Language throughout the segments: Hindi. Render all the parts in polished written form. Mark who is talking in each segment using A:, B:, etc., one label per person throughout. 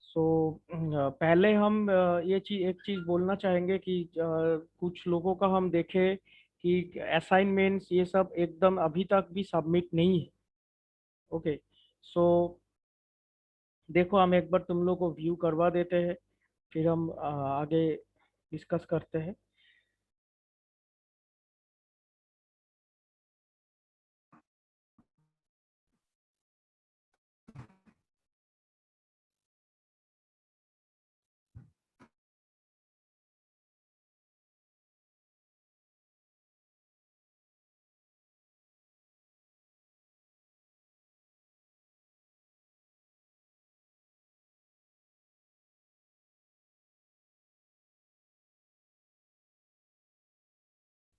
A: सो पहले हम ये चीज एक चीज बोलना चाहेंगे कि कुछ लोगों का हम देखें कि असाइनमेंट्स ये सब एकदम अभी तक भी सबमिट नहीं है। ओके। सो देखो, हम एक बार तुम लोग को व्यू करवा देते हैं, फिर हम आगे डिस्कस करते हैं।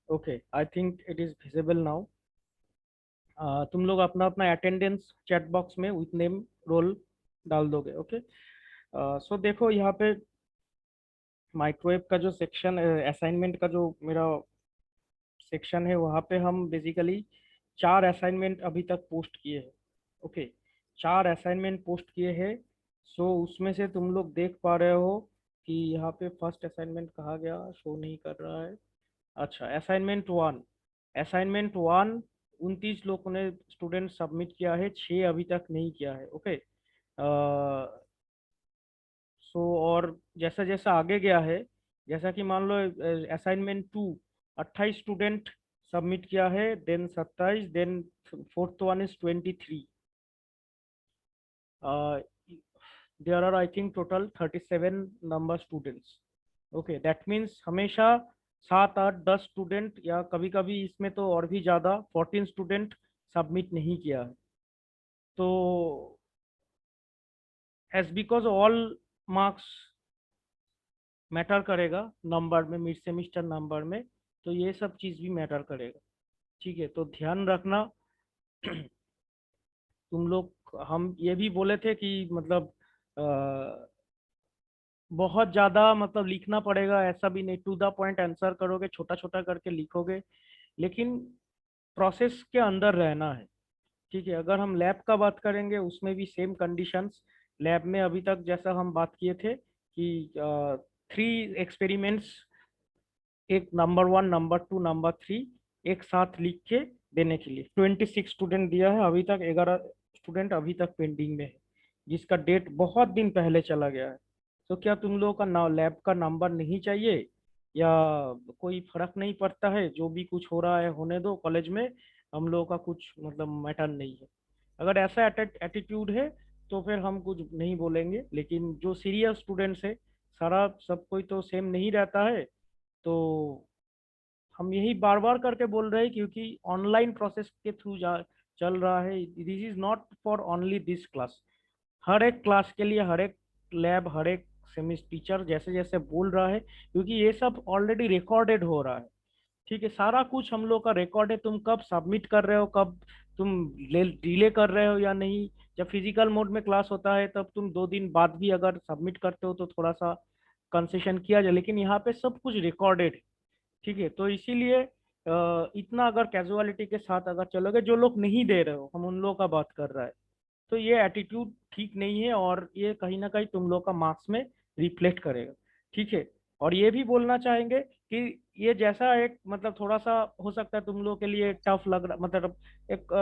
A: Okay, I think it is visible now. तुम लोग अपना अपना अटेंडेंस चैट बॉक्स में विथ नेम रोल डाल दोगे। ओके। सो देखो यहाँ पे माइक्रोवेव का जो सेक्शन, असाइनमेंट का जो मेरा सेक्शन है, वहाँ पे हम बेसिकली 4 असाइनमेंट अभी तक पोस्ट किए हैं। ओके। 4 असाइनमेंट पोस्ट किए हैं। सो उसमें से तुम लोग देख पा रहे हो कि यहाँ पे फर्स्ट असाइनमेंट कहाँ गया, शो नहीं कर रहा है। अच्छा, असाइनमेंट 1। असाइनमेंट 1 29 लोगों ने स्टूडेंट सबमिट किया है, 6 अभी तक नहीं किया है। ओके। सो और जैसा जैसा आगे गया है, जैसा कि मान लो असाइनमेंट 2 28 स्टूडेंट सबमिट किया है, then 27, then fourth one is 23। There are I think total 37 number students. Okay, that means हमेशा 7 8 10 स्टूडेंट, या कभी कभी इसमें तो और भी ज़्यादा 14 स्टूडेंट सबमिट नहीं किया है। तो as because all marks matter करेगा नंबर में, मिड सेमिस्टर नंबर में, तो ये सब चीज़ भी मैटर करेगा। ठीक है, तो ध्यान रखना। तुम लोग, हम ये भी बोले थे कि मतलब बहुत ज़्यादा मतलब लिखना पड़ेगा, ऐसा भी नहीं, टू द पॉइंट आंसर करोगे, छोटा छोटा करके लिखोगे, लेकिन प्रोसेस के अंदर रहना है। ठीक है, अगर हम लैब का बात करेंगे उसमें भी सेम कंडीशंस। लैब में अभी तक जैसा हम बात किए थे कि 3 एक्सपेरिमेंट्स, एक नंबर 1 नंबर 2 नंबर 3 एक साथ लिख के देने के लिए 26 स्टूडेंट दिया है। अभी तक 11 स्टूडेंट अभी तक पेंडिंग में है, जिसका डेट बहुत दिन पहले चला गया है। तो क्या तुम लोगों का लैब का नंबर नहीं चाहिए, या कोई फर्क नहीं पड़ता है, जो भी कुछ हो रहा है होने दो कॉलेज में, हम लोगों का कुछ मतलब मैटर नहीं है? अगर ऐसा एटीट्यूड है तो फिर हम कुछ नहीं बोलेंगे, लेकिन जो सीरियस स्टूडेंट्स है, सारा सब कोई तो सेम नहीं रहता है। तो हम यही बार बार करके बोल रहे हैं, क्योंकि ऑनलाइन प्रोसेस के थ्रू चल रहा है। This is not for only this class, हर एक क्लास के लिए, हर एक लैब, हर एक सेमिस्टर टीचर जैसे जैसे बोल रहा है, क्योंकि ये सब ऑलरेडी रिकॉर्डेड हो रहा है। ठीक है, सारा कुछ हम लोग का रिकॉर्ड है। तुम कब सबमिट कर रहे हो, कब तुम डिले कर रहे हो या नहीं, जब फिजिकल मोड में क्लास होता है तब तुम 2 दिन बाद भी अगर सबमिट करते हो तो थोड़ा सा कंसेशन किया जाए, लेकिन यहाँ पे सब कुछ रिकॉर्डेड है। ठीक है, तो इसीलिए इतना अगर कैजुअलिटी के साथ अगर चलोगे, जो लोग नहीं दे रहे हो हम उन लोगों का बात कर रहा है, तो ये एटीट्यूड ठीक नहीं है, और ये कहीं ना कहीं तुम लोग का मार्क्स में रिफ्लेक्ट करेगा। ठीक है। और ये भी बोलना चाहेंगे कि ये जैसा एक मतलब थोड़ा सा हो सकता है तुम लोग के लिए टफ लग रहा, मतलब एक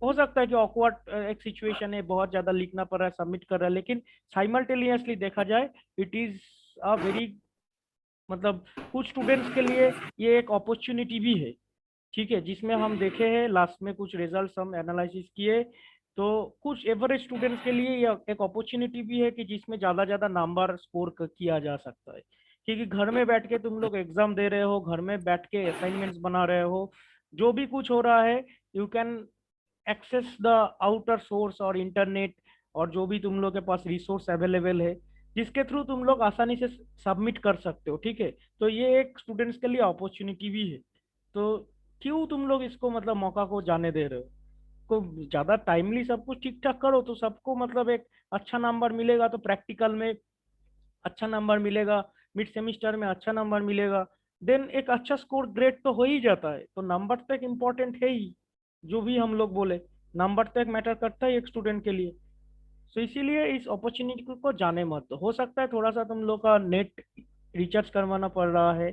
A: हो सकता है कि ऑकवर्ड एक सिचुएशन है, बहुत ज्यादा लिखना पड़ रहा है, सबमिट कर रहा है, लेकिन साइमल्टेनियसली देखा जाए, इट इज अ वेरी मतलब कुछ स्टूडेंट्स के लिए ये एक अपॉर्चुनिटी भी है। ठीक है, जिसमें हम देखे हैं लास्ट में कुछ रिजल्ट्स हम एनालिसिस किए, तो कुछ एवरेज स्टूडेंट्स के लिए ये एक अपॉर्चुनिटी भी है कि जिसमें ज़्यादा ज़्यादा नंबर स्कोर किया जा सकता है। क्योंकि घर में बैठ के तुम लोग एग्जाम दे रहे हो, घर में बैठ के असाइनमेंट्स बना रहे हो, जो भी कुछ हो रहा है, you can access the outer source और इंटरनेट, और जो भी तुम लोग के पास रिसोर्स अवेलेबल है, जिसके थ्रू तुम लोग आसानी से सबमिट कर सकते हो। ठीक है, तो ये एक स्टूडेंट्स के लिए अपॉर्चुनिटी भी है। तो क्यों तुम लोग इसको मतलब मौका को जाने दे रहे हो? को ज्यादा टाइमली सब कुछ ठीक ठाक करो तो सबको मतलब एक अच्छा नंबर मिलेगा, तो प्रैक्टिकल में अच्छा नंबर मिलेगा, मिड सेमिस्टर में अच्छा नंबर मिलेगा, देन एक अच्छा स्कोर ग्रेड तो हो ही जाता है। तो नंबर तक इम्पोर्टेंट है ही, जो भी हम लोग बोले, नंबर तक मैटर करता है एक स्टूडेंट के लिए। सो इसीलिए इस अपॉर्चुनिटी को जाने मत दो। हो सकता है थोड़ा सा तुम लोग का नेट रिचार्ज करवाना पड़ रहा है,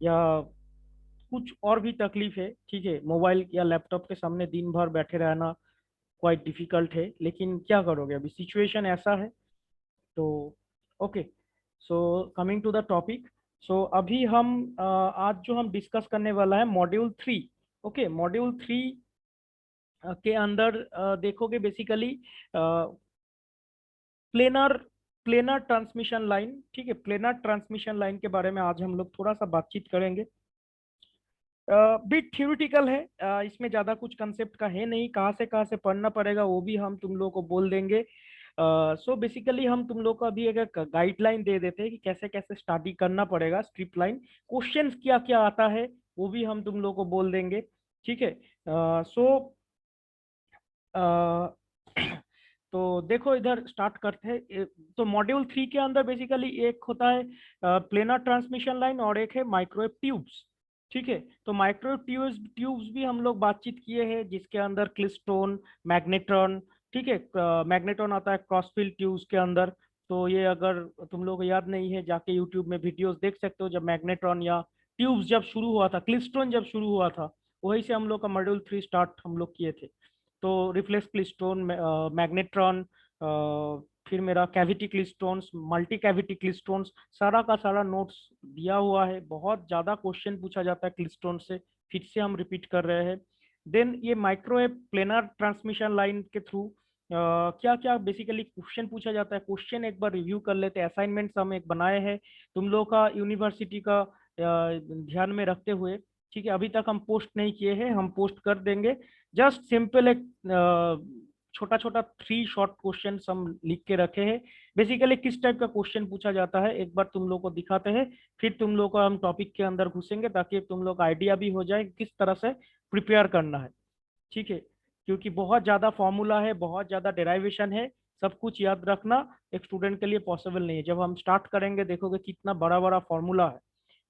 A: या कुछ और भी तकलीफ है, ठीक है, मोबाइल या लैपटॉप के सामने दिन भर बैठे रहना क्वाइट डिफिकल्ट है, लेकिन क्या करोगे, अभी सिचुएशन ऐसा है। तो okay, so coming to the topic. So अभी हम आज जो हम डिस्कस करने वाला है मॉड्यूल 3। ओके, मॉड्यूल 3 के अंदर देखोगे basically planar planar transmission line, ठीक है, प्लेनर ट्रांसमिशन लाइन के बारे में आज हम लोग थोड़ा सा बातचीत करेंगे। बिट थ्योरेटिकल है, इसमें ज्यादा कुछ कंसेप्ट का है नहीं, कहाँ से पढ़ना पड़ेगा वो भी हम तुम लोग को बोल देंगे। सो बेसिकली हम तुम लोग को अभी एक गाइडलाइन दे देते हैं कि कैसे कैसे स्टडी करना पड़ेगा, स्ट्रिप लाइन क्वेश्चंस क्या क्या आता है वो भी हम तुम लोग को बोल देंगे, ठीक है। सो तो देखो इधर स्टार्ट करते हैं। तो मॉड्यूल 3 के अंदर बेसिकली एक होता है प्लेनर ट्रांसमिशन लाइन और एक है माइक्रोवेव ट्यूब्स, ठीक है। तो माइक्रोवेव ट्यूब्स भी हम लोग बातचीत किए हैं, जिसके अंदर क्लिस्टोन, मैग्नेट्रॉन, ठीक है, मैग्नेट्रॉन आता है क्रॉसफील्ड ट्यूब्स के अंदर। तो ये अगर तुम लोग को याद नहीं है, जाके यूट्यूब में वीडियोस देख सकते हो, जब मैग्नेट्रॉन या ट्यूब्स जब शुरू हुआ था, क्लिस्टोन जब शुरू हुआ था, वहीं से हम लोग का मॉड्यूल 3 स्टार्ट हम लोग किए थे। तो रिफ्लेक्स क्लिस्टोन, मैग्नेट्रॉन, फिर मेरा कैविटी क्लिस्टोन्स, मल्टी कैविटी क्लिस्टोन्स, सारा का सारा नोट्स दिया हुआ है। बहुत ज़्यादा क्वेश्चन पूछा जाता है क्लिस्टोन से, फिर से हम रिपीट कर रहे हैं। देन ये माइक्रोवेव प्लेनर ट्रांसमिशन लाइन के थ्रू क्या क्या बेसिकली क्वेश्चन पूछा जाता है, क्वेश्चन एक बार रिव्यू कर लेते हैं। असाइनमेंट्स हम एक बनाए हैं तुम लोग का यूनिवर्सिटी का ध्यान में रखते हुए, ठीक है। अभी तक हम पोस्ट नहीं किए हैं, हम पोस्ट कर देंगे। जस्ट सिंपल एक छोटा छोटा 3 शॉर्ट क्वेश्चन हम लिख के रखे हैं। बेसिकली किस टाइप का क्वेश्चन पूछा जाता है एक बार तुम लोग को दिखाते हैं, फिर तुम लोग को हम टॉपिक के अंदर घुसेंगे, ताकि तुम लोग आइडिया भी हो जाए किस तरह से प्रिपेयर करना है, ठीक है। क्योंकि बहुत ज़्यादा फॉर्मूला है, बहुत ज़्यादा डेराइवेशन है, सब कुछ याद रखना एक स्टूडेंट के लिए पॉसिबल नहीं है। जब हम स्टार्ट करेंगे देखोगे कितना बड़ा बड़ा फॉर्मूला है।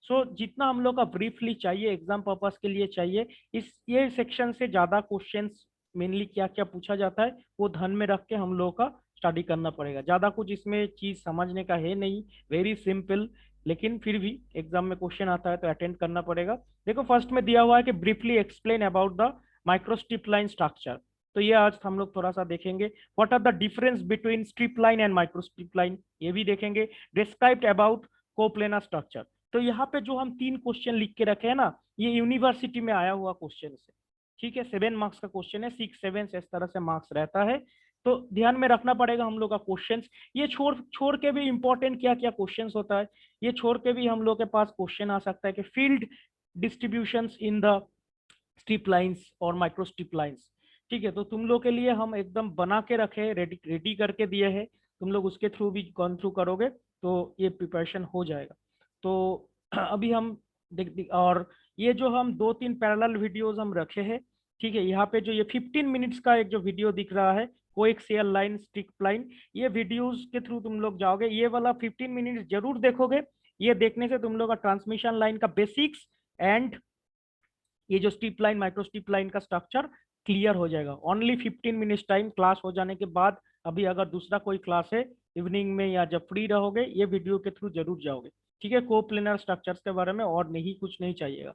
A: सो जितना हम लोग का ब्रीफली चाहिए एग्जाम पर्पस के लिए चाहिए, इस ये सेक्शन से ज़्यादा क्वेश्चंस मेनली क्या क्या पूछा जाता है वो ध्यान में रख के हम लोगों का स्टडी करना पड़ेगा। ज़्यादा कुछ इसमें चीज़ समझने का है नहीं, वेरी सिंपल, लेकिन फिर भी एग्जाम में क्वेश्चन आता है तो अटेंड करना पड़ेगा। देखो फर्स्ट में दिया हुआ है कि briefly explain about the microstrip line structure. तो ये आज हम लोग थोड़ा सा देखेंगे। What are the difference between strip line and microstrip line, ये भी देखेंगे। Describe about coplanar structure. तो यहाँ पे जो हम 3 क्वेश्चन लिख के रखे हैं ना, ये यूनिवर्सिटी में आया हुआ क्वेश्चन है, ठीक है। 7 मार्क्स का क्वेश्चन है, 6 7 इस तरह से मार्क्स रहता है। तो ध्यान में रखना पड़ेगा हम लोग का क्वेश्चंस। ये छोड़ छोड़ के भी इंपॉर्टेंट क्या क्या क्वेश्चंस होता है, ये छोड़ के भी हम लोग के पास क्वेश्चन आ सकता है कि field distributions in the strip lines और माइक्रो स्ट्रिप लाइंस, ठीक है। तो तुम लोग के लिए हम एकदम बना के रखे, रेडी रेडी करके दिए हैं, तुम लोग उसके थ्रू भी गॉन थ्रू करोगे तो ये प्रिपरेशन हो जाएगा। तो अभी हम और ये जो हम 2 3 पैरेलल वीडियोस हम रखे हैं, ठीक है। यहाँ पे जो ये 15 मिनट्स का एक जो वीडियो दिख रहा है, कोएक्सियल लाइन, स्ट्रिप लाइन, ये वीडियोस के थ्रू तुम लोग जाओगे, ये वाला 15 मिनट्स जरूर देखोगे। ये देखने से तुम लोग का ट्रांसमिशन लाइन का बेसिक्स एंड ये जो strip line, micro strip line का स्ट्रक्चर क्लियर हो जाएगा। ओनली 15 मिनट्स टाइम, क्लास हो जाने के बाद। अभी अगर दूसरा कोई क्लास है इवनिंग में या जब फ्री रहोगे, ये वीडियो के थ्रू जरूर जाओगे, ठीक है। कोप्लेनर स्ट्रक्चर्स के बारे में और नहीं कुछ नहीं चाहिएगा,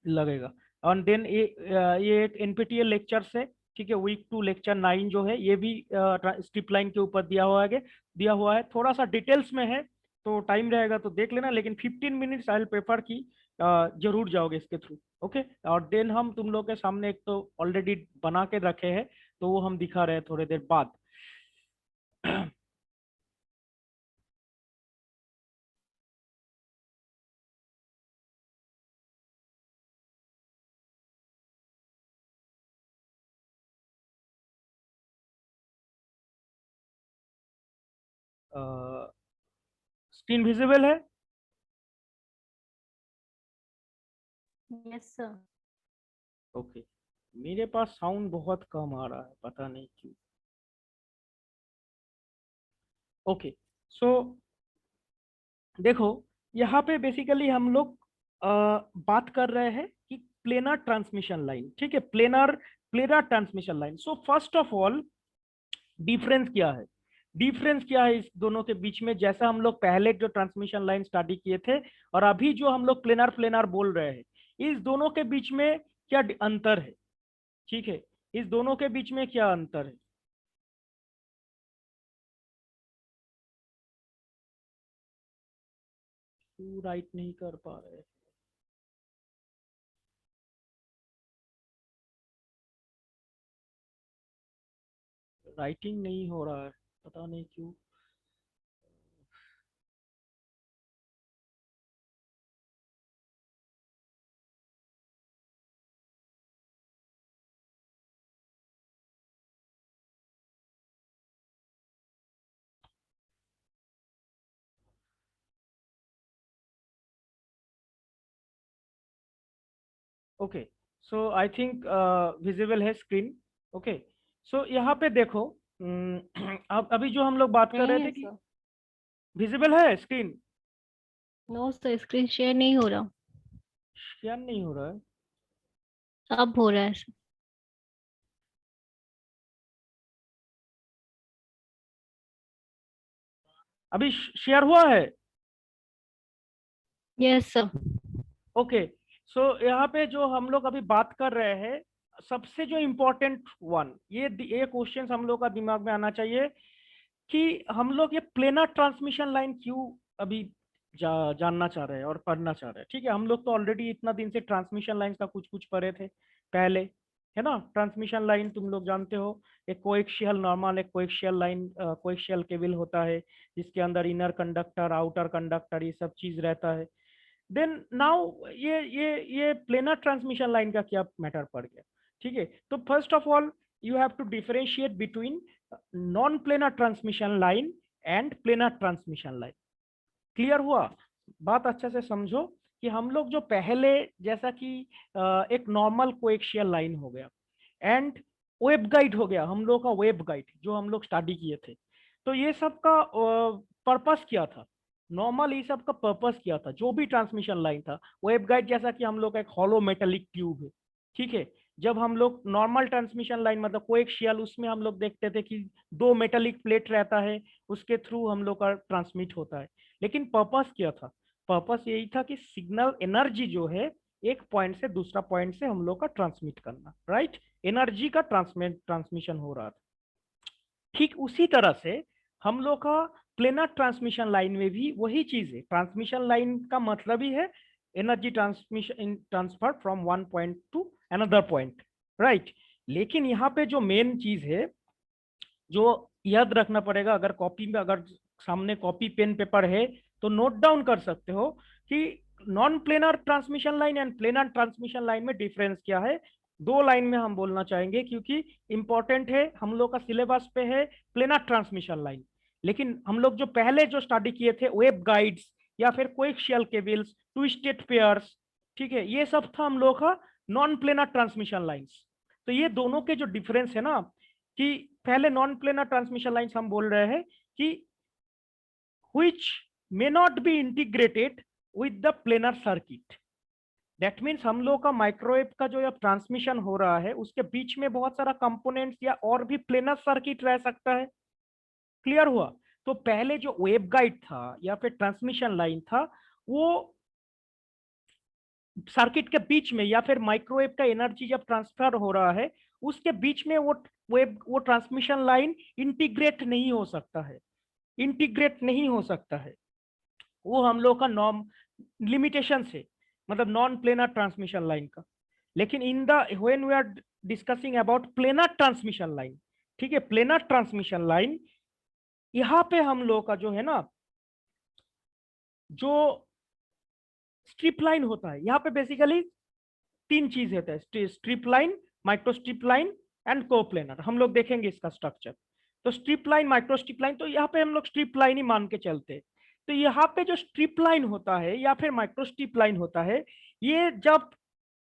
A: लगेगा। और देन ये एक एनपीटीईएल लेक्चर से, ठीक है, वीक 2 लेक्चर 9 जो है ये भी स्ट्रिप लाइन के ऊपर दिया हुआ है, थोड़ा सा डिटेल्स में है, तो टाइम रहेगा तो देख लेना, लेकिन 15 मिनट्स आई विल प्रेफर की जरूर जाओगे इसके थ्रू, ओके। और देन हम तुम लोग के सामने एक तो ऑलरेडी बना के रखे हैं, तो वो हम दिखा रहे हैं थोड़ी देर बाद। स्क्रीन विजिबल है?
B: Yes sir.
A: ओके, मेरे पास साउंड बहुत कम आ रहा है, पता नहीं क्यों। ओके, सो देखो यहाँ पे बेसिकली हम लोग बात कर रहे हैं कि प्लेनर ट्रांसमिशन लाइन, ठीक है, planar planar transmission line. So first of all difference क्या है? डिफरेंस क्या है इस दोनों के बीच में, जैसा हम लोग पहले जो ट्रांसमिशन लाइन स्टडी किए थे और अभी जो हम लोग प्लेनर प्लेनर बोल रहे हैं, इस दोनों के बीच में क्या अंतर है? ठीक है, इस दोनों के बीच में क्या अंतर है? क्यों राइट नहीं कर पा रहे? राइटिंग नहीं हो रहा है, पता नहीं क्यों। Okay, so I think visible है स्क्रीन। ओके, सो यहाँ पे देखो, अब अभी जो हम लोग बात कर
B: नहीं
A: रहे
B: है
A: थे कि
B: सर।
A: विजिबल है screen.
B: No sir, screen share नहीं हो रहा।
A: क्या नहीं हो रहा है?
B: अब हो रहा है सर।
A: अभी शेयर हुआ है?
B: Yes sir.
A: ओके, सो यहाँ पे जो हम लोग अभी बात कर रहे हैं, सबसे जो इम्पोर्टेंट वन, ये क्वेश्चन हम लोग का दिमाग में आना चाहिए कि हम लोग ये प्लेनर ट्रांसमिशन लाइन क्यों अभी जानना चाह रहे हैं और पढ़ना चाह रहे हैं। ठीक है, हम लोग तो ऑलरेडी इतना दिन से ट्रांसमिशन लाइन का कुछ कुछ पढ़े थे पहले, है ना। ट्रांसमिशन लाइन तुम लोग जानते हो, एक कोएक्सियल नॉर्मल, एक कोएक्सियल लाइन, कोएक्सियल केबल होता है जिसके अंदर इनर कंडक्टर आउटर कंडक्टर ये सब चीज रहता है। देन नाउ ये प्लेनर ट्रांसमिशन लाइन का क्या मैटर पड़ गया? ठीक है, तो first of all you have to differentiate between non planar transmission line and planar transmission line. Clear हुआ? बात अच्छे से समझो कि हम लोग जो पहले, जैसा कि एक नॉर्मल कोएक्सियल लाइन हो गया एंड वेब गाइड हो गया, हम लोग का वेब गाइड जो हम लोग स्टडी किए थे, तो ये सब का पर्पस क्या था? नॉर्मल ये सब का पर्पस क्या था? जो भी ट्रांसमिशन लाइन था, वेब गाइड जैसा कि हम लोग का एक हॉलो मेटेलिक ट्यूब है। ठीक है, जब हम लोग नॉर्मल ट्रांसमिशन लाइन मतलब कोएक्सियल, उसमें हम लोग देखते थे कि दो मेटेलिक प्लेट रहता है, उसके थ्रू हम लोग का ट्रांसमिट होता है। लेकिन पर्पस क्या था? पर्पस यही था कि सिग्नल एनर्जी जो है, एक पॉइंट से दूसरा पॉइंट से हम लोग का ट्रांसमिट करना, राइट। एनर्जी का ट्रांसमिशन हो रहा था। ठीक उसी तरह से हम लोग का प्लेनर ट्रांसमिशन लाइन में भी वही चीज है। ट्रांसमिशन लाइन का मतलब ही है energy transmission, transfer from one point two another point, right. लेकिन यहाँ पे जो मेन चीज है, जो याद रखना पड़ेगा, अगर कॉपी में, अगर सामने कॉपी पेन पेपर है तो नोट डाउन कर सकते हो कि non planar transmission line and planar transmission line में डिफरेंस क्या है। दो लाइन में हम बोलना चाहेंगे क्योंकि इंपॉर्टेंट है, हम लोग का सिलेबस पे है प्लेनर ट्रांसमिशन लाइन। लेकिन हम लोग जो पहले जो स्टडी किए थे, वेब गाइड्स या फिर कोएक्सियल केबल्स, ट्विस्टेड पेयर्स, ठीक है, ये सब था हम लोग का नॉन प्लेनर ट्रांसमिशन लाइंस। तो ये दोनों के जो डिफरेंस है ना, कि पहले नॉन प्लेनर ट्रांसमिशन लाइंस हम बोल रहे हैं कि which may not be integrated with the planar circuit। That means हम लोग का माइक्रोवेव का जो ट्रांसमिशन हो रहा है, उसके बीच में बहुत सारा कंपोनेंट्स या और भी प्लेनर सर्किट रह सकता है। क्लियर हुआ? तो पहले जो वेव गाइड था या फिर ट्रांसमिशन लाइन था, वो सर्किट के बीच में या फिर माइक्रोवेव का एनर्जी जब ट्रांसफर हो रहा है, उसके बीच में वो ट्रांसमिशन लाइन इंटीग्रेट नहीं हो सकता है, इंटीग्रेट नहीं हो सकता है। वो हम लोग का नॉर्म लिमिटेशन से, मतलब नॉन प्लेनर ट्रांसमिशन लाइन का। लेकिन in the when we are discussing about planar transmission line, ठीक है, प्लेनर ट्रांसमिशन लाइन, यहाँ पे हम लोग का जो है ना, जो स्ट्रिप लाइन होता है, यहाँ पे बेसिकली तीन चीज होता है, strip line, micro strip line and coplanar. हम लोग देखेंगे इसका स्ट्रक्चर। तो strip line, micro strip line, तो यहाँ पे हम लोग स्ट्रिप लाइन ही मान के चलते हैं। तो यहाँ पे जो स्ट्रिप लाइन होता है या फिर माइक्रो स्ट्रिप लाइन होता है, ये जब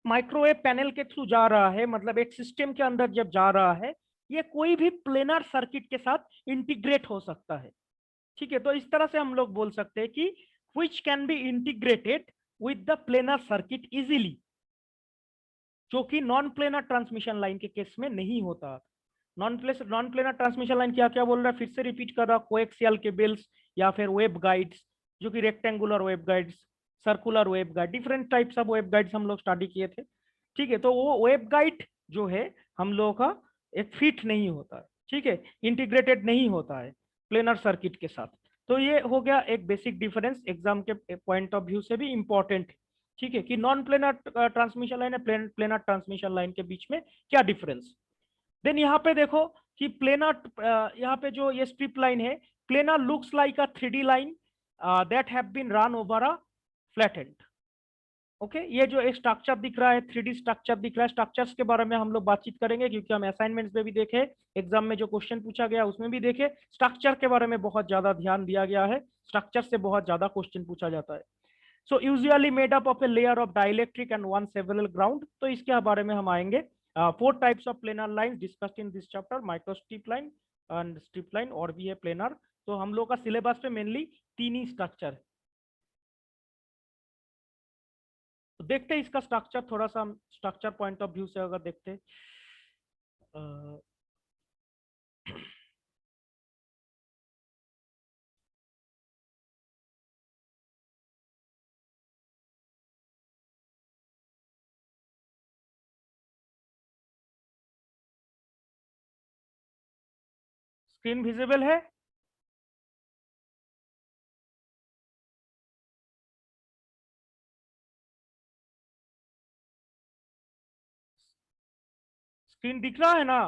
A: माइक्रोवेव पैनल के थ्रू जा रहा है, मतलब एक सिस्टम के अंदर जब जा रहा है, ये कोई भी प्लेनर सर्किट के साथ इंटीग्रेट हो सकता है। ठीक है, तो इस तरह से हम लोग बोल सकते हैं कि which can be integrated with the planar circuit easily, जो कि नॉन प्लेनर ट्रांसमिशन लाइन के केस में नहीं होता। नॉन प्लेनर ट्रांसमिशन लाइन क्या क्या बोल रहा है, फिर से रिपीट कर रहा, कोएक्सियल केबल्स या फिर वेब गाइड्स, जो कि rectangular web guides, circular web guide, different types of web guides हम लोग स्टडी किए थे। ठीक है, तो वो वेब गाइड जो है हम लोगों का एक फिट नहीं होता है, ठीक है, इंटीग्रेटेड नहीं होता है प्लेनर सर्किट के साथ। तो ये हो गया एक बेसिक डिफरेंस, एग्जाम के पॉइंट ऑफ व्यू से भी इंपॉर्टेंट है, ठीक है, कि नॉन प्लेनर ट्रांसमिशन लाइन है प्लेनर ट्रांसमिशन लाइन के बीच में क्या डिफरेंस। देन यहाँ पे देखो कि प्लेनर, यहाँ पे जो ये स्ट्रिप लाइन है, planar looks like a 3D line that have been run over a flat end. Okay, ये जो एक स्ट्रक्चर दिख रहा है, 3D स्ट्रक्चर दिख रहा है, स्ट्रक्चर्स के बारे में हम लोग बातचीत करेंगे, क्योंकि हम असाइनमेंट्स में भी देखे, एग्जाम में जो क्वेश्चन पूछा गया उसमें भी देखे, स्ट्रक्चर के बारे में बहुत ज्यादा ध्यान दिया गया है, स्ट्रक्चर से बहुत ज्यादा क्वेश्चन पूछा जाता है। So usually made up of a layer of dielectric and one several ground. तो इसके बारे में हम आएंगे। 4 types of planar line discussed in this chapter, micro strip line and strip line, और भी है प्लेनर। तो हम लोग का सिलेबस पे मेनली 3 ही स्ट्रक्चर है। तो देखते हैं इसका स्ट्रक्चर, थोड़ा सा स्ट्रक्चर पॉइंट ऑफ व्यू से अगर देखते हैं। स्क्रीन विजिबल है? स्क्रीन दिख रहा है ना?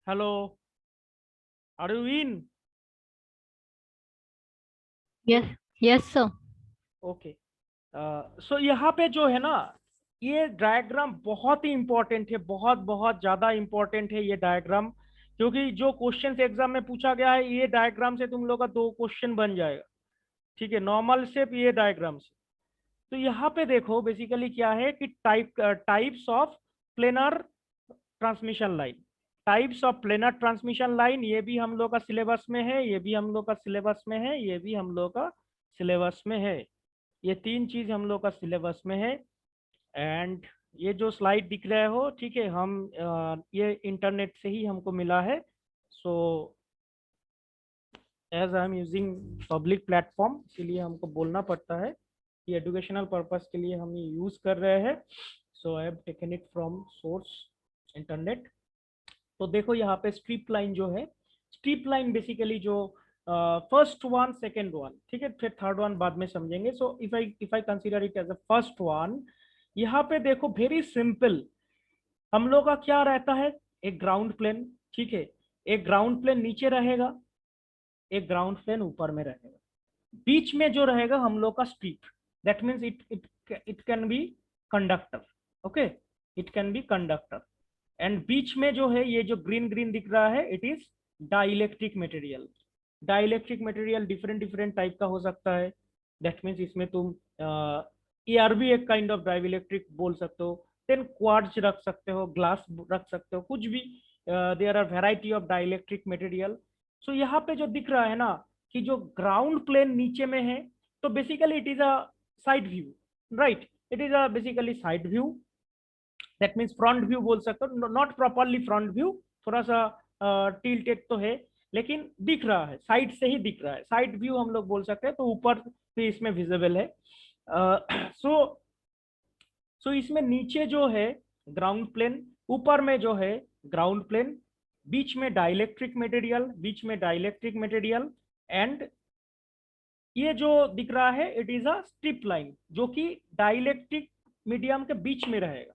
A: Hello, are you in?
B: Yes, yes sir.
A: Okay, so यहाँ पे जो है ना, ये डायग्राम बहुत ही इंपॉर्टेंट है, बहुत बहुत ज्यादा इंपॉर्टेंट है ये डायग्राम, क्योंकि जो क्वेश्चन एग्जाम में पूछा गया है, ये डायग्राम से तुम लोग का 2 क्वेश्चन बन जाएगा, ठीक है, नॉर्मल शेप ये डायग्राम से। तो यहाँ पे देखो बेसिकली क्या है कि types of planar transmission line, types of planar transmission line, ये भी हम लोग का सिलेबस में है, ये भी हम लोग का सिलेबस में है, ये भी हम लोग का सिलेबस में है, ये 3 चीज हम लोग का सिलेबस में है। एंड ये जो स्लाइड दिख रहे हो, ठीक है, हम ये इंटरनेट से ही हमको मिला है। So as I am using public platform, इसीलिए हमको बोलना पड़ता है कि एजुकेशनल पर्पस के लिए हम ये यूज कर रहे हैं। So I have taken it from source internet. तो देखो यहाँ पे स्ट्रिप लाइन जो है, स्ट्रिप लाइन बेसिकली जो फर्स्ट वन, सेकेंड वन, ठीक है, फिर थर्ड वन बाद में समझेंगे। So if I consider it as a first one, यहाँ पे देखो वेरी सिंपल, हम लोग का क्या रहता है, एक ग्राउंड प्लेन, ठीक है, एक ग्राउंड प्लेन नीचे रहेगा, एक ग्राउंड प्लेन ऊपर में रहेगा, बीच में जो रहेगा हम लोग का strip, that means it can be conductor. Okay, it can be conductor. And बीच में जो है ये जो ग्रीन ग्रीन दिख रहा है, it is dielectric material. Dielectric material different different type का हो सकता है, दैट मीन्स इसमें तुम एआर भी एक काइंड ऑफ डाइलेक्ट्रिक बोल सकते हो, देन क्वार्ट्ज रख सकते हो, ग्लास रख सकते हो, कुछ भी, there are variety of dielectric material. So यहाँ पे जो दिख रहा है ना कि जो ग्राउंड प्लेन नीचे में है, तो basically it is a side view, right, it is a basically side view, that means front view बोल सकते हो, नॉट प्रॉपरली फ्रंट व्यू, थोड़ा सा टिल्टेड तो है, लेकिन दिख रहा है, साइड से ही दिख रहा है, साइड व्यू हम लोग बोल सकते हैं। तो ऊपर से इसमें विजिबल है। सो सो इसमें नीचे जो है ग्राउंड प्लेन, ऊपर में जो है ग्राउंड प्लेन, बीच में डाइलेक्ट्रिक मटेरियल, बीच में डाइलेक्ट्रिक मटेरियल, एंड ये जो दिख रहा है it is a strip line, जो कि डाइलेक्ट्रिक मीडियम के बीच में रहेगा।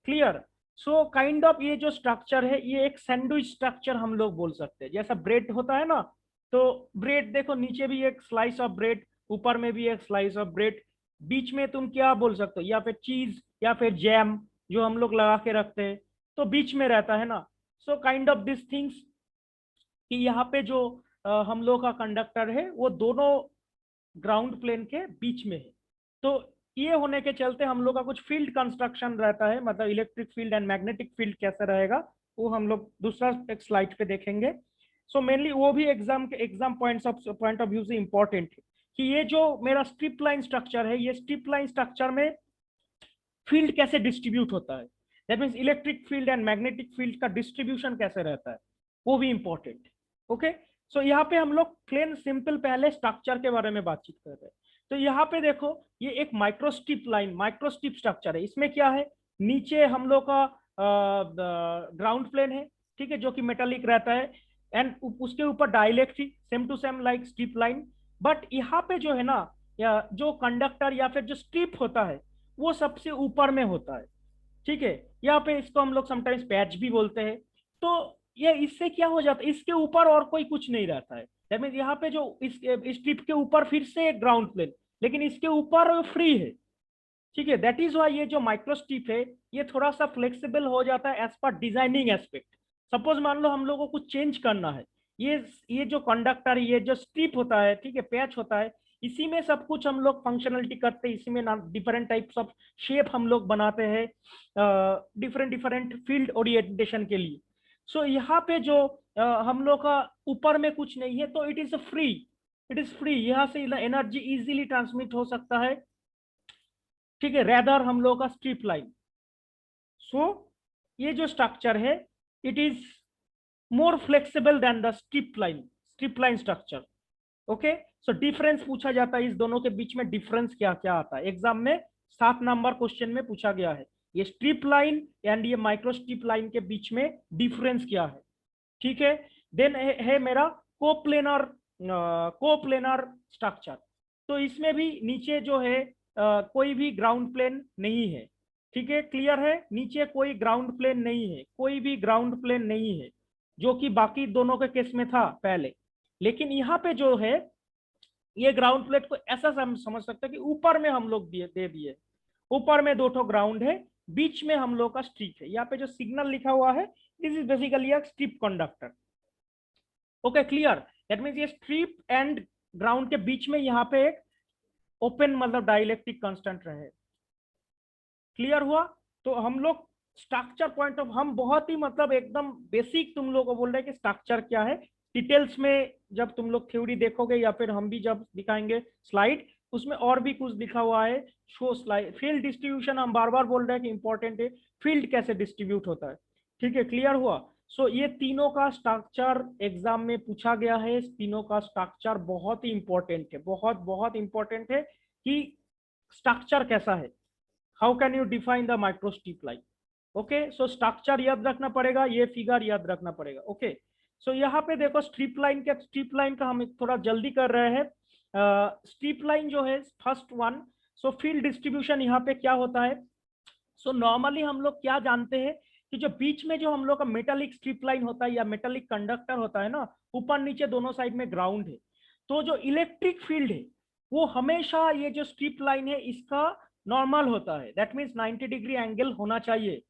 A: क्लियर? सो काइंड ऑफ ये जो स्ट्रक्चर है, ये एक सैंडविच स्ट्रक्चर हम लोग बोल सकते हैं, जैसा ब्रेड होता है ना, तो ब्रेड देखो, नीचे भी एक स्लाइस ऑफ ब्रेड, ऊपर में भी एक स्लाइस ऑफ ब्रेड, बीच में तुम क्या बोल सकते हो, या फिर चीज या फिर जैम जो हम लोग लगा के रखते हैं, तो बीच में रहता है ना। So kind of this things कि यहाँ पे जो हम लोग का कंडक्टर है वो दोनों ग्राउंड प्लेन के बीच में है। तो ये होने के चलते हम लोग का कुछ फील्ड कंस्ट्रक्शन रहता है, मतलब electric field and magnetic field कैसे रहेगा, वो हम लोग दूसरा एक स्लाइड पे देखेंगे। सो मेनली वो भी एग्जाम पॉइंट ऑफ व्यू से इंपॉर्टेंट है, कि ये जो मेरा स्ट्रिप लाइन स्ट्रक्चर है, ये स्ट्रिप लाइन स्ट्रक्चर में फील्ड कैसे डिस्ट्रीब्यूट होता है, that means electric field and magnetic field का डिस्ट्रीब्यूशन कैसे रहता है, वो भी इंपॉर्टेंट। ओके, सो यहाँ पे हम लोग प्लेन सिंपल पहले स्ट्रक्चर के बारे में बातचीत कर रहे हैं। तो यहाँ पे देखो, ये एक माइक्रोस्ट्रिप लाइन, माइक्रोस्ट्रिप स्ट्रक्चर है। इसमें क्या है, नीचे हम लोग का ग्राउंड प्लेन है, ठीक है, जो कि मेटालिक रहता है, एंड उसके ऊपर dielectric same to same like strip line. But यहाँ पे जो है ना, या जो कंडक्टर या फिर जो स्ट्रिप होता है, वो सबसे ऊपर में होता है, ठीक है। यहाँ पे इसको हम लोग समटाइम्स पैच भी बोलते हैं। तो ये इससे क्या हो जाता है, इसके ऊपर और कोई कुछ नहीं रहता है, दैट मीन्स यहाँ पे जो इस स्ट्रिप के ऊपर फिर से एक ग्राउंड प्लेन, लेकिन इसके ऊपर फ्री है, ठीक है। दैट इज वाई ये जो माइक्रोस्ट्रिप है, ये थोड़ा सा फ्लेक्सिबल हो जाता है as per designing aspect. Suppose मान लो हम लोगों को कुछ चेंज करना है, ये जो कंडक्टर, ये जो स्ट्रिप होता है, ठीक है, पैच होता है, इसी में सब कुछ हम लोग फंक्शनलिटी करते हैं, इसी में डिफरेंट टाइप्स ऑफ शेप हम लोग बनाते हैं डिफरेंट डिफरेंट फील्ड ओरिएंटेशन के लिए। सो यहाँ पे जो हम लोग का ऊपर में कुछ नहीं है, तो it is free, it is free, यहाँ से एनर्जी इजीली ट्रांसमिट हो सकता है, ठीक है, रेदर हम लोग का स्ट्रिप लाइन। सो ये जो स्ट्रक्चर है, it is more flexible than the strip line structure. Okay, so difference पूछा जाता है इस दोनों के बीच में, डिफरेंस क्या क्या आता है एग्जाम में, 7 नंबर क्वेश्चन में पूछा गया है, ये स्ट्रिप लाइन एंड ये माइक्रो स्ट्रिप लाइन के बीच में डिफरेंस क्या है, ठीक है। देन है मेरा कोप्लेनर स्ट्रक्चर। तो इसमें भी नीचे जो है कोई भी ग्राउंड प्लेन नहीं है, ठीक है, क्लियर है, नीचे कोई ग्राउंड प्लेन नहीं है, कोई भी ग्राउंड प्लेन नहीं है, जो कि बाकी दोनों के केस में था पहले। लेकिन यहाँ पे जो है, ये ग्राउंड प्लेट को ऐसा समझ सकते हैं कि ऊपर में हम लोग दे दिए, ऊपर में 2 ग्राउंड है, बीच में हम लोग का स्ट्रिप है। यहाँ पे जो सिग्नल लिखा हुआ है, this is basically a strip conductor. Okay, clear, that means ये स्ट्रिप एंड ग्राउंड के बीच में यहाँ पे एक ओपन मतलब डाइलेक्ट्रिक कांस्टेंट रहे, क्लियर हुआ। तो हम लोग स्ट्रक्चर पॉइंट ऑफ, हम बहुत ही मतलब एकदम बेसिक तुम लोग को बोल रहे हैं कि स्ट्रक्चर क्या है। डिटेल्स में जब तुम लोग थ्योरी देखोगे या फिर हम भी जब दिखाएंगे स्लाइड, उसमें और भी कुछ लिखा हुआ है, शो स्लाइड फील्ड डिस्ट्रीब्यूशन, हम बार बार बोल रहे हैं कि इंपॉर्टेंट है, फील्ड कैसे डिस्ट्रीब्यूट होता है, ठीक है, क्लियर हुआ। सो ये तीनों का स्ट्रक्चर एग्जाम में पूछा गया है, इस तीनों का स्ट्रक्चर बहुत ही इंपॉर्टेंट है, बहुत बहुत इंपॉर्टेंट है कि स्ट्रक्चर कैसा है, how can you define the microstrip line. Okay, so structure याद रखना पड़ेगा, ये फिगर याद रखना पड़ेगा। ओके, सो यहाँ पे देखो स्ट्रिप लाइन का हम थोड़ा जल्दी कर रहे हैं। स्ट्रिप लाइन जो है फर्स्ट वन, सो फील्ड डिस्ट्रीब्यूशन यहाँ पे क्या होता है। सो नॉर्मली हम लोग क्या जानते हैं कि जो बीच में जो हम लोग का मेटालिक स्ट्रिप लाइन होता है या मेटालिक कंडक्टर होता है ना, ऊपर नीचे दोनों साइड में ग्राउंड है, तो जो इलेक्ट्रिक फील्ड है वो हमेशा ये जो स्ट्रिप लाइन है इसका नॉर्मल होता है, दैट मीन्स 90 डिग्री एंगल होना चाहिए,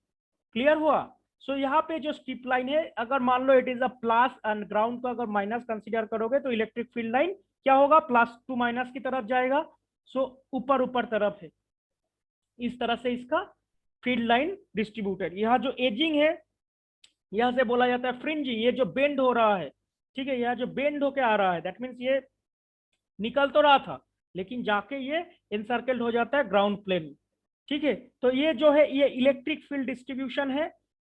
A: क्लियर हुआ। सो यहाँ पे जो स्ट्रिप लाइन है, अगर मान लो it is a plus and ground को अगर माइनस कंसीडर करोगे, तो इलेक्ट्रिक फील्ड लाइन क्या होगा, प्लस टू माइनस की तरफ जाएगा। सो ऊपर ऊपर तरफ है, इस तरह से इसका फील्ड लाइन डिस्ट्रीब्यूटेड। यहाँ जो एजिंग है, यहाँ से बोला जाता है फ्रिंजिंग, ये जो बेंड हो रहा है, ठीक है, यहाँ जो बेंड होके आ रहा है, दैट मीन्स ये निकल तो रहा था लेकिन जाके ये इनसर्कल्ड हो जाता है ग्राउंड प्लेन, ठीक है। तो ये जो है ये इलेक्ट्रिक फील्ड डिस्ट्रीब्यूशन है।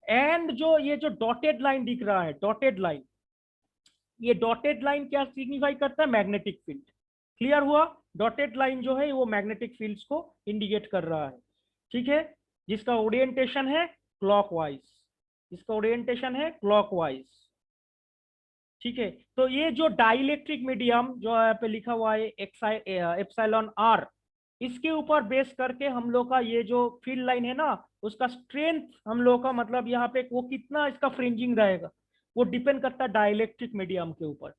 A: एंड जो ये जो डॉटेड लाइन दिख रहा है, डॉटेड लाइन, ये डॉटेड लाइन क्या सिग्निफाई करता है, मैग्नेटिक फील्ड, क्लियर हुआ। डॉटेड लाइन जो है वो मैग्नेटिक फील्ड्स को इंडिकेट कर रहा है, ठीक है, जिसका ओरिएंटेशन है क्लॉकवाइज, इसका ओरिएंटेशन है क्लॉकवाइज, ठीक है। तो ये जो डाइलेक्ट्रिक मीडियम जो यहाँ पे लिखा हुआ है एप्सिलॉन आर, इसके ऊपर बेस करके हम लोग का ये जो फील्ड लाइन है ना, उसका स्ट्रेंथ हम लोग का मतलब यहाँ पे वो कितना इसका फ्रिंजिंग रहेगा, वो डिपेंड करता है डाइलेक्ट्रिक मीडियम के ऊपर।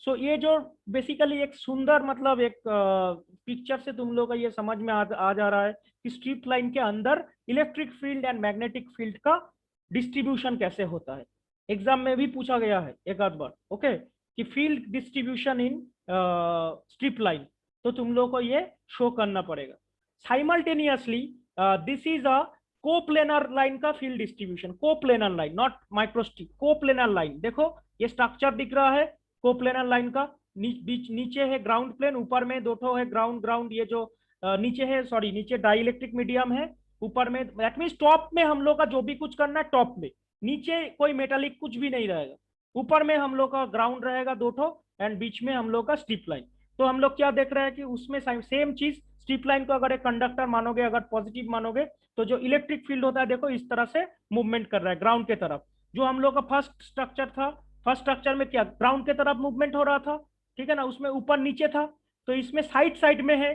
A: सो ये जो बेसिकली एक सुंदर मतलब एक पिक्चर से तुम लोग का ये समझ में आ जा रहा है कि स्ट्रिप लाइन के अंदर electric field and magnetic field का डिस्ट्रीब्यूशन कैसे होता है। एग्जाम में भी पूछा गया है एक आध बार, ओके, कि field distribution in strip line, तो तुम लोग को ये शो करना पड़ेगा। Simultaneously this is a coplanar line का field distribution, coplanar line, not microstrip, coplanar line. देखो ये स्ट्रक्चर दिख रहा है कोप्लेनर लाइन का, बीच नीचे है ग्राउंड प्लेन, ऊपर में दो ठो है ग्राउंड ग्राउंड, ये जो नीचे है, सॉरी नीचे डाइलेक्ट्रिक मीडियम है, ऊपर में दैट मीन्स टॉप में हम लोग का जो भी कुछ करना है टॉप में, नीचे कोई मेटालिक कुछ भी नहीं रहेगा, ऊपर में हम लोग का ग्राउंड रहेगा दो ठो, एंड बीच में हम लोग का स्ट्रिप लाइन। तो हम लोग क्या देख रहे हैं कि उसमें सेम चीज, स्ट्रिप लाइन को अगर एक कंडक्टर मानोगे, अगर पॉजिटिव मानोगे, तो जो इलेक्ट्रिक फील्ड होता है देखो इस तरह से मूवमेंट कर रहा है ग्राउंड के तरफ। जो हम लोग का फर्स्ट स्ट्रक्चर था, फर्स्ट स्ट्रक्चर में क्या ग्राउंड के तरफ मूवमेंट हो रहा था, ठीक है ना, उसमें ऊपर नीचे था, तो इसमें साइड साइड में है,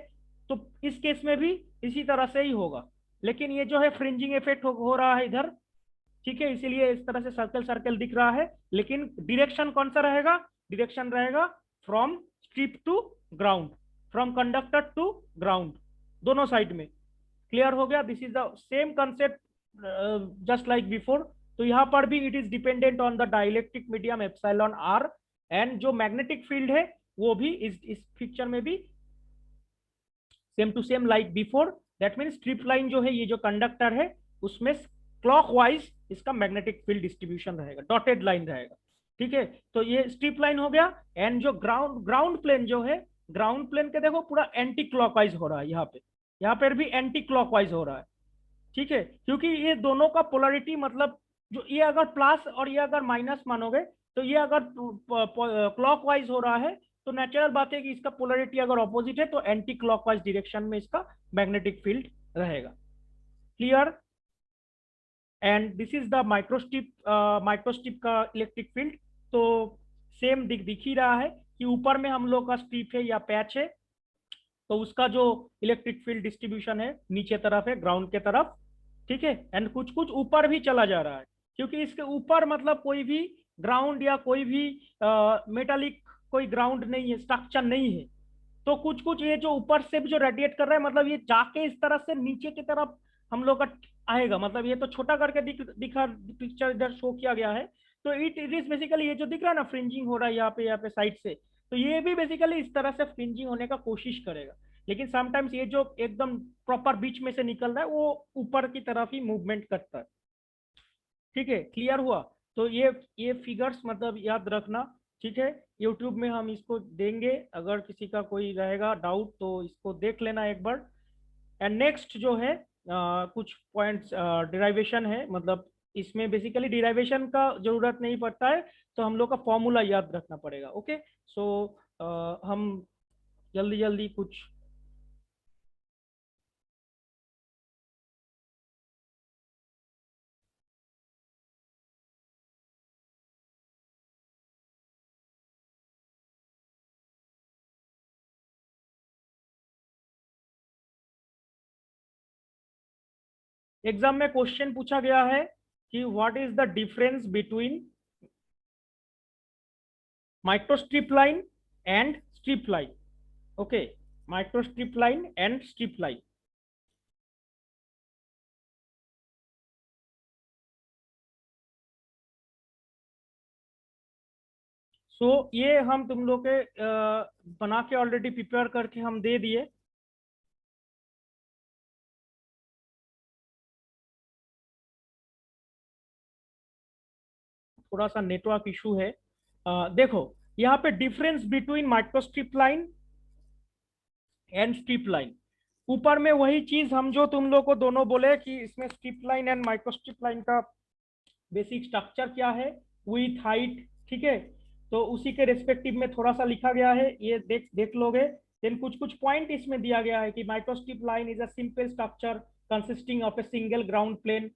A: तो इस केस में भी इसी तरह से ही होगा। लेकिन ये जो है फ्रिंजिंग इफेक्ट हो रहा है इधर, ठीक है, इसीलिए इस तरह से सर्कल सर्कल दिख रहा है, लेकिन डायरेक्शन कौन सा रहेगा, डायरेक्शन रहेगा from strip to ground, from conductor to ground, दोनों साइड में। क्लियर हो गया? This is the same concept just like before. तो यहाँ पर भी it is dependent on the dielectric medium epsilon r, and जो मैग्नेटिक फील्ड है वो भी इस पिक्चर में भी same to same like before. That mean strip line जो है, ये जो कंडक्टर है उसमें क्लॉकवाइज इसका मैग्नेटिक फील्ड डिस्ट्रीब्यूशन रहेगा, डॉटेड लाइन रहेगा, ठीक है। तो ये स्ट्रिप लाइन हो गया। एंड जो ग्राउंड प्लेन जो है, ग्राउंड प्लेन के देखो पूरा एंटी क्लॉकवाइज हो रहा है, यहाँ पर भी एंटी क्लॉकवाइज हो रहा है, ठीक है, क्योंकि ये दोनों का पोलरिटी मतलब जो ये अगर प्लस और ये अगर माइनस मानोगे, तो ये अगर क्लॉकवाइज हो रहा है तो नेचुरल बात है कि इसका पोलरिटी अगर ऑपोजिट है तो एंटी क्लॉकवाइज डायरेक्शन में इसका मैग्नेटिक फील्ड रहेगा। Clear? And this is the microstrip का इलेक्ट्रिक फील्ड। तो सेम दिख ही रहा है कि ऊपर में हम लोग का स्ट्रिप है या पैच है, तो उसका जो इलेक्ट्रिक फील्ड डिस्ट्रीब्यूशन है नीचे तरफ है ग्राउंड के तरफ, ठीक है, एंड कुछ कुछ ऊपर भी चला जा रहा है, क्योंकि इसके ऊपर मतलब कोई भी ग्राउंड या कोई भी मेटालिक कोई ग्राउंड नहीं है, स्ट्रक्चर नहीं है, तो कुछ कुछ ये जो ऊपर से भी जो रेडिएट कर रहा है, मतलब ये जाके इस तरह से नीचे की तरफ हम लोग का आएगा, मतलब ये तो छोटा करके दिखा पिक्चर इधर शो किया गया है। तो इट इज बेसिकली ये जो दिख रहा है ना फ्रिंजिंग हो रहा है यहाँ पे साइड से, तो ये भी बेसिकली इस तरह से फ्रिंजिंग होने का कोशिश करेगा, लेकिन समटाइम्स ये जो एकदम प्रॉपर बीच में से निकल रहा है वो ऊपर की तरफ ही मूवमेंट करता है, ठीक है। क्लियर हुआ? तो ये फिगर्स मतलब याद रखना, ठीक है, यूट्यूब में हम इसको देंगे, अगर किसी का कोई रहेगा डाउट तो इसको देख लेना एक बार। एंड नेक्स्ट जो है कुछ पॉइंट्स डिराइवेशन है, मतलब इसमें बेसिकली डिराइवेशन का जरूरत नहीं पड़ता है, तो हम लोग का फॉर्मूला याद रखना पड़ेगा। ओके, सो हम जल्दी जल्दी कुछ एग्जाम में क्वेश्चन पूछा गया है कि what is the difference between microstrip line and strip line. Okay, microstrip line and strip line. So ये हम तुम लोग के बना के ऑलरेडी प्रिपेयर करके हम दे दिए। थोड़ा सा नेटवर्क इशू है। देखो यहाँ पे difference between microstrip line and strip line, ऊपर में वही चीज हम जो तुम लोग को दोनों बोले कि इसमें strip line and microstrip line का बेसिक स्ट्रक्चर क्या है, विथ हाइट, ठीक है, तो उसी के रिस्पेक्टिव में थोड़ा सा लिखा गया है, ये देख देख लोगे। देन कुछ कुछ पॉइंट इसमें दिया गया है कि microstrip line is a simple structure consisting of a single ground plane.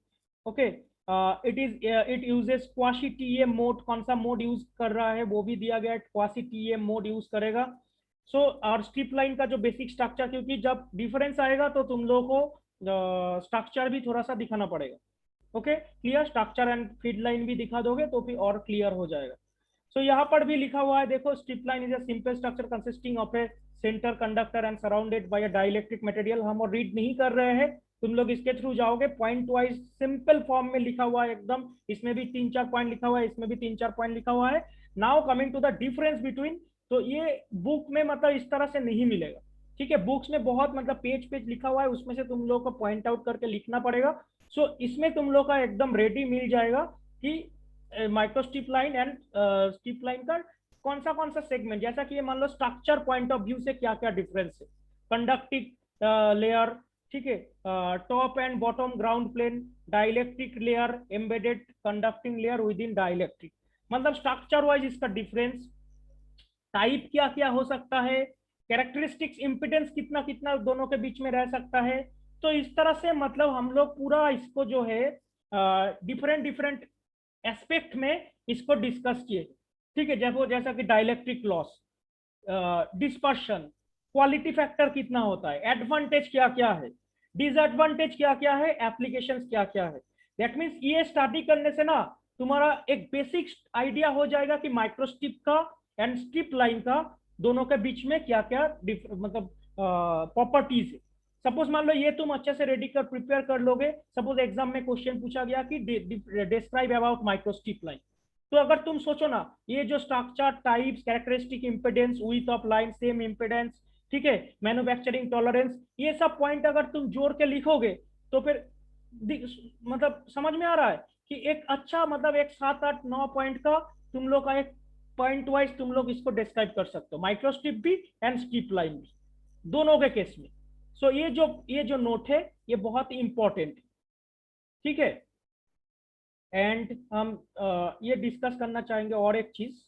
A: Okay, it uses quasi TM mode, कौन सा मोड यूज कर रहा है वो भी दिया गया है, क्वासी टीएम मोड यूज करेगा। सो और स्ट्रिप लाइन का जो बेसिक स्ट्रक्चर, क्योंकि जब डिफरेंस आएगा तो तुम लोगों को स्ट्रक्चर भी थोड़ा सा दिखाना पड़ेगा। Okay, clear? Structure and feed line भी दिखा दोगे तो फिर और क्लियर हो जाएगा। सो यहाँ पर भी लिखा हुआ है, देखो, strip line is a simple structure consisting of A centre conductor and surrounded by a dielectric material. हम और रीड नहीं कर रहे हैं, तुम लोग इसके थ्रू जाओगे, पॉइंट वाइज सिंपल फॉर्म में लिखा हुआ है एकदम, इसमें भी 3-4 पॉइंट लिखा हुआ है, इसमें भी 3-4 पॉइंट लिखा हुआ है। Now coming to the difference between, तो ये बुक में मतलब इस तरह से नहीं मिलेगा, ठीक है, बुक्स में बहुत मतलब पेज पेज लिखा हुआ है, उसमें से तुम लोग को पॉइंट आउट करके लिखना पड़ेगा। सो इसमें तुम लोग का एकदम रेडी मिल जाएगा कि microstrip line and strip line का कौन सा सेगमेंट, जैसा कि ये मान लो स्ट्रक्चर पॉइंट ऑफ व्यू से क्या क्या डिफरेंस है, कंडक्टिव लेयर, ठीक है, top and bottom ground plane, dielectric layer, embedded conducting layer within dielectric, मतलब स्ट्रक्चर वाइज इसका डिफरेंस, टाइप क्या क्या हो सकता है, कैरेक्टरिस्टिक्स, इम्पिडेंस कितना कितना दोनों के बीच में रह सकता है। तो इस तरह से मतलब हम लोग पूरा इसको जो है डिफरेंट डिफरेंट एस्पेक्ट में इसको डिस्कस किए, ठीक है। जैसा कि dielectric loss, dispersion, quality factor कितना होता है, एडवांटेज क्या क्या है, डिसएडवांटेज क्या क्या है, एप्लीकेशंस क्या क्या है। दैट मीन्स ये स्टडी करने से ना तुम्हारा एक बेसिक आइडिया हो जाएगा कि माइक्रोस्ट्रिप का एंड स्ट्रिप लाइन का दोनों के बीच में क्या क्या मतलब प्रॉपर्टीज है। सपोज मान लो ये तुम अच्छे से रेडी कर प्रिपेयर कर लोगे, सपोज एग्जाम में क्वेश्चन पूछा गया कि डिस्क्राइब अबाउट माइक्रोस्ट्रिप लाइन, तो अगर तुम सोचो ना ये जो structure, types, characteristic, impedance, width of line, same impedance, ठीक है, मैन्युफैक्चरिंग टॉलरेंस, ये सब पॉइंट अगर तुम जोड़ के लिखोगे तो फिर मतलब समझ में आ रहा है कि एक अच्छा मतलब एक 7 8 9 पॉइंट का तुम लोग का एक पॉइंट वाइज तुम लोग इसको डिस्क्राइब कर सकते हो, माइक्रोस्ट्रिप भी एंड स्ट्रिप लाइन भी, दोनों के केस में। सो ये जो नोट है ये बहुत ही इंपॉर्टेंट है, ठीक है। एंड हम ये डिस्कस करना चाहेंगे और एक चीज,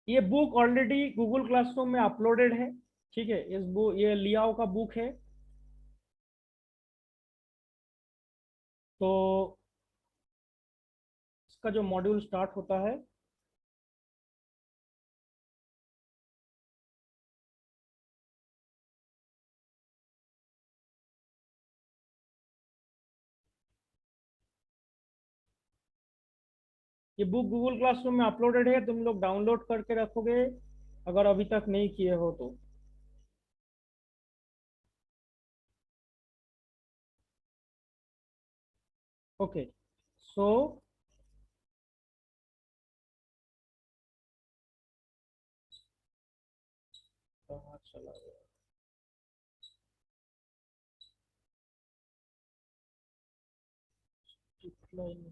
A: ये बुक ऑलरेडी गूगल क्लासरूम में अपलोडेड है, ठीक है। इस बुक, ये लियाओ का बुक है, तो इसका जो मॉड्यूल स्टार्ट होता है, ये बुक गूगल क्लासरूम में अपलोडेड है, तुम लोग डाउनलोड करके रखोगे अगर अभी तक नहीं किए हो तो। ओके, सो कहाँ चला गया, Decline।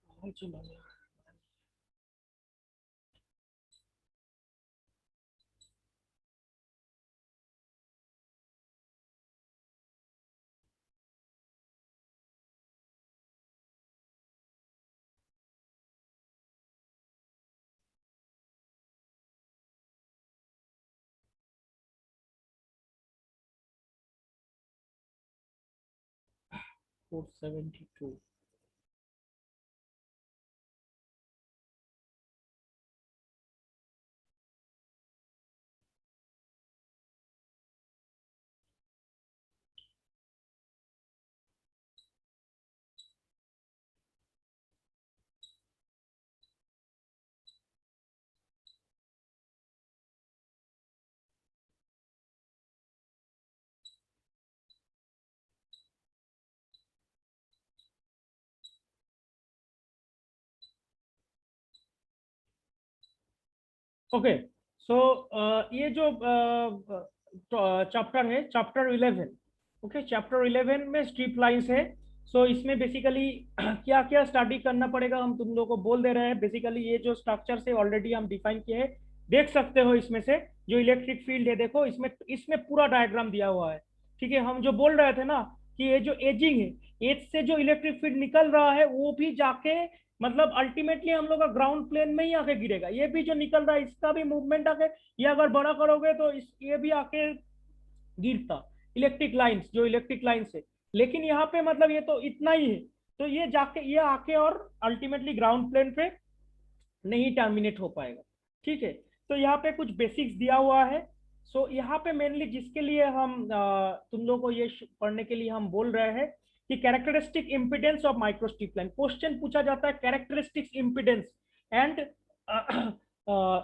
A: कहाँ चला गया? फोर 72। ओके, सो ये जो चैप्टर है, चैप्टर 11, ओके, चैप्टर 11 में स्ट्रिप लाइंस है। सो इसमें बेसिकली क्या क्या स्टडी करना पड़ेगा हम तुम लोगों को बोल दे रहे हैं। बेसिकली ये जो स्ट्रक्चर से ऑलरेडी हम डिफाइन किए हैं, देख सकते हो इसमें से जो इलेक्ट्रिक फील्ड है, देखो इसमें इसमें पूरा डायग्राम दिया हुआ है, ठीक है। हम जो बोल रहे थे ना कि ये जो एजिंग है, एज से जो इलेक्ट्रिक फील्ड निकल रहा है वो भी जाके मतलब अल्टीमेटली हम लोग का ग्राउंड प्लेन में ही आके गिरेगा। ये भी जो निकल रहा है इसका भी मूवमेंट आके, ये अगर बड़ा करोगे तो ये भी आके गिरता, इलेक्ट्रिक लाइंस, जो इलेक्ट्रिक लाइंस है। लेकिन यहाँ पे मतलब ये तो इतना ही है, तो ये जाके ये आके और अल्टीमेटली ग्राउंड प्लेन पे नहीं टर्मिनेट हो पाएगा, ठीक है। तो यहाँ पे कुछ बेसिक्स दिया हुआ है। सो यहाँ पे मेनली जिसके लिए हम तुम लोगों को ये पढ़ने के लिए हम बोल रहे हैं कि characteristic impedance of microstrip line, question पूछा जाता है characteristic impedance and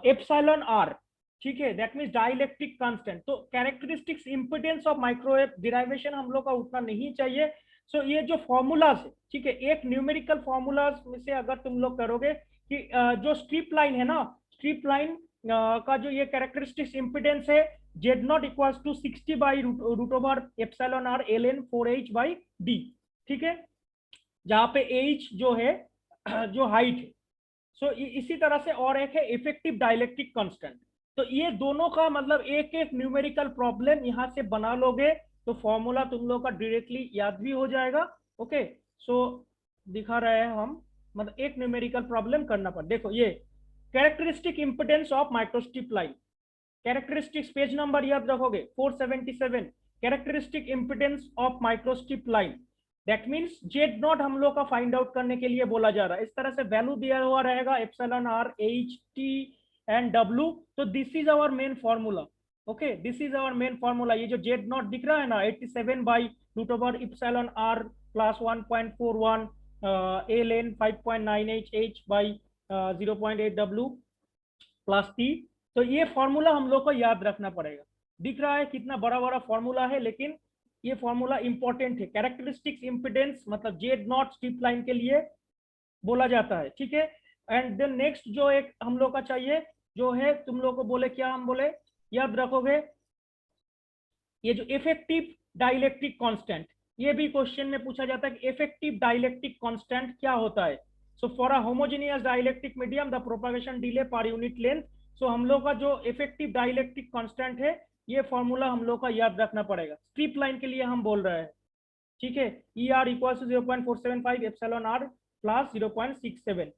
A: epsilon r, ठीक है, दैट मीन्स डाइलेक्ट्रिक कांस्टेंट। तो characteristics impedance of microwave derivation हम लोग का उतना नहीं चाहिए। सो ये जो फॉर्मूलाज है, ठीक है, एक न्यूमेरिकल फॉर्मूलाज में से अगर तुम लोग करोगे कि जो स्ट्रिप लाइन है ना, स्ट्रिप लाइन का जो ये कैरेक्टरिस्टिक्स इम्पिडेंस है, Z nought equals to 60 by root over epsilon r l n 4h by d. ठीक है, जहाँ पे एच जो है जो हाइट है। सो इसी तरह से और एक है इफेक्टिव डाइलेक्ट्रिक कांस्टेंट। तो ये दोनों का मतलब एक एक न्यूमेरिकल प्रॉब्लम यहाँ से बना लोगे तो फॉर्मूला तुम लोग का डायरेक्टली याद भी हो जाएगा। ओके, सो दिखा रहे हैं हम, मतलब एक न्यूमेरिकल प्रॉब्लम करना पड़। देखो ये characteristic impedance of microstrip line, characteristics page number याद रखोगे 477, characteristic impedance of microstrip line. That means Z not हम लोग का फाइंड आउट करने के लिए बोला जा रहा है। इस तरह से वैल्यू दिया हुआ रहेगा epsilon r h t and डब्ल्यू। तो this is our main formula. Okay, this is our main formula. ये जो जेड नॉट दिख रहा है ना 87 by root over epsilon r plus 1.41 l n 5.98 h by 0.8 डब्ल्यू प्लस टी। तो ये फॉर्मूला हम लोग को याद रखना पड़ेगा। दिख रहा है कितना बड़ा बड़ा फॉर्मूला है, लेकिन ये फॉर्मूला इंपॉर्टेंट है। कैरेक्टरिस्टिक्स इंपिडेंस मतलब जेड नॉट स्ट्रिप लाइन के लिए बोला जाता है। ठीक है, एंड देन नेक्स्ट जो एक हम लोग का चाहिए जो है, तुम लोग को बोले क्या, हम बोले याद रखोगे ये जो इफेक्टिव डाइलेक्ट्रिक कांस्टेंट। ये भी क्वेश्चन में पूछा जाता है कि इफेक्टिव डाइलेक्ट्रिक कांस्टेंट क्या होता है। So for a homogeneous dielectric medium the propagation delay per unit length. So हम लोग का जो इफेक्टिव डाइलेक्ट्रिक कांस्टेंट है, ये फॉर्मूला हम लोग का याद रखना पड़ेगा। स्ट्रिप लाइन के लिए हम बोल रहे हैं। ठीक है, e r equal to 0.475 epsilon r plus 0.67।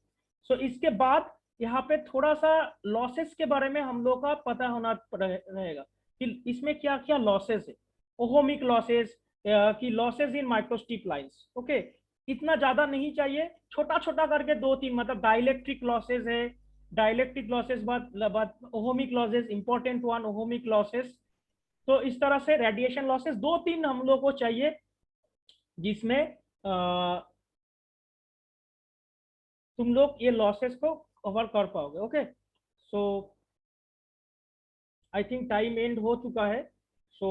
A: सो इसके बाद यहाँ पे थोड़ा सा लॉसेस के बारे में हम लोग का पता होना रहेगा कि इसमें क्या क्या लॉसेस है। ओहोमिक लॉसेस की losses in microstrip lines. Okay, इतना ज्यादा नहीं चाहिए, छोटा छोटा करके दो तीन, मतलब डाइलेक्ट्रिक लॉसेस है, डाइलेक्ट्रिक लॉसेस बाद ओहोमिक लॉसेस, इंपॉर्टेंट वन ओहोमिक लॉसेस। तो इस तरह से रेडिएशन लॉसेस दो तीन हम लोग को चाहिए जिसमें तुम लोग ये लॉसेस को कवर कर पाओगे। Okay, so I think time and हो चुका है। सो